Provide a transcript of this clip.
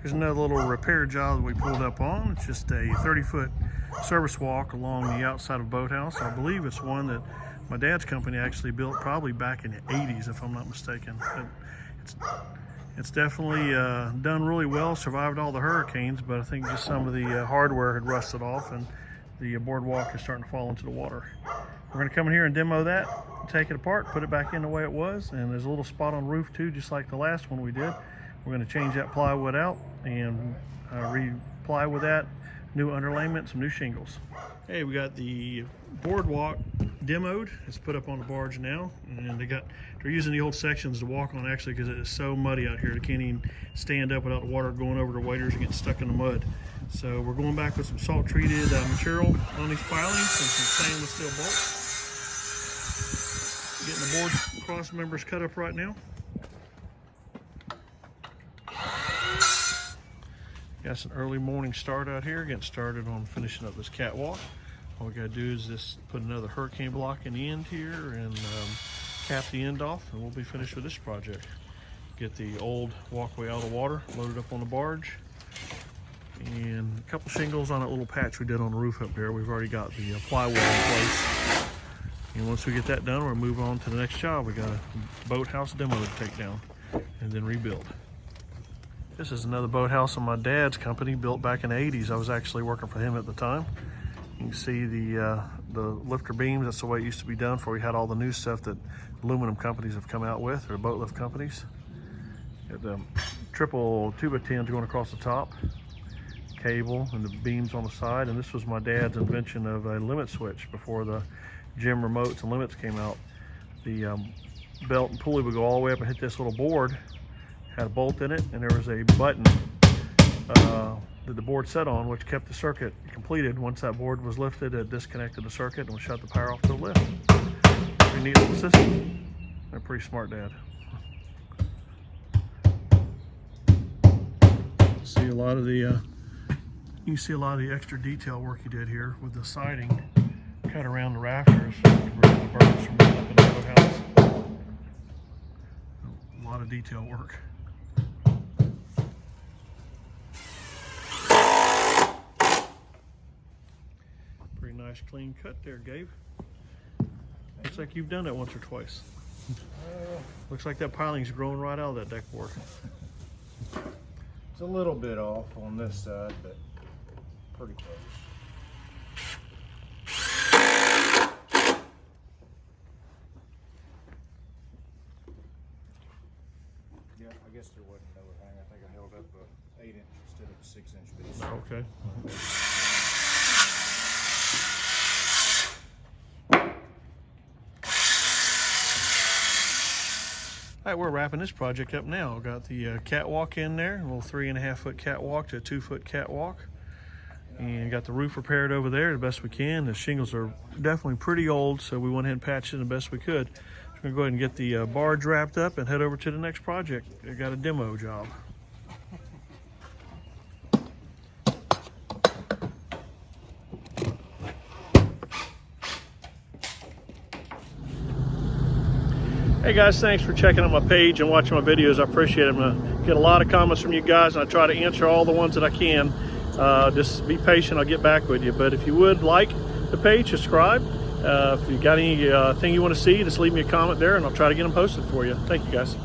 Here's another little repair job that we pulled up on. It's just a 30-foot service walk along the outside of a boathouse. I believe it's one that my dad's company actually built probably back in the 80s, if I'm not mistaken. But it's definitely done really well, survived all the hurricanes, but I think just some of the hardware had rusted off and the boardwalk is starting to fall into the water. We're going to come in here and demo that, take it apart, put it back in the way it was, and there's a little spot on the roof too, just like the last one we did. We're going to change that plywood out and re-ply with that, new underlayment, some new shingles. Hey, we got the boardwalk demoed. It's put up on the barge now, and they're using the old sections to walk on actually because it is so muddy out here. They can't even stand up without the water going over the waders and getting stuck in the mud. So we're going back with some salt treated material on these pilings and some stainless steel bolts. Getting the board cross members cut up right now. Got an early morning start out here, getting started on finishing up this catwalk. All we gotta do is just put another hurricane block in the end here and cap the end off, and we'll be finished with this project. Get the old walkway out of the water, load it up on the barge, and a couple shingles on that little patch we did on the roof up there. We've already got the plywood in place. And once we get that done, we'll move on to the next job. We got a boathouse demo to take down and then rebuild. This is another boathouse on my dad's company, built back in the 80s. I was actually working for him at the time. You can see the lifter beams. That's the way it used to be done before we had all the new stuff that aluminum companies have come out with, or boat lift companies. Got the triple 2x10s going across the top, cable, and the beams on the side. And this was my dad's invention of a limit switch before the gym remotes and limits came out. The belt and pulley would go all the way up and hit this little board. Had a bolt in it, and there was a button that the board set on, which kept the circuit completed. Once that board was lifted, it disconnected the circuit and would shut the power off to the lift. Pretty neat little system. They're pretty smart, Dad. See a lot of the you can see a lot of the extra detail work he did here with the siding cut around the rafters to prevent the birds from getting up in the boathouse. A lot of detail work. Pretty nice clean cut there, Gabe. Looks like you've done it once or twice. Looks like that piling's growing right out of that deck board. It's a little bit off on this side, but pretty close. Yeah, I guess there wasn't no overhang. I think I held up a 8-inch instead of a 6-inch piece. Okay. All right, we're wrapping this project up now. Got the catwalk in there, a little 3.5-foot catwalk to a 2-foot catwalk. And got the roof repaired over there the best we can. The shingles are definitely pretty old, so we went ahead and patched it the best we could. We're gonna go ahead and get the barge wrapped up and head over to the next project. I got a demo job. Hey guys, thanks for checking out my page and watching my videos. I appreciate it. I'm gonna get a lot of comments from you guys, and I try to answer all the ones that I can. Just be patient, I'll get back with you. But if you would like the page, subscribe. If you got anything you want to see, just leave me a comment there and I'll try to get them posted for you. Thank you guys.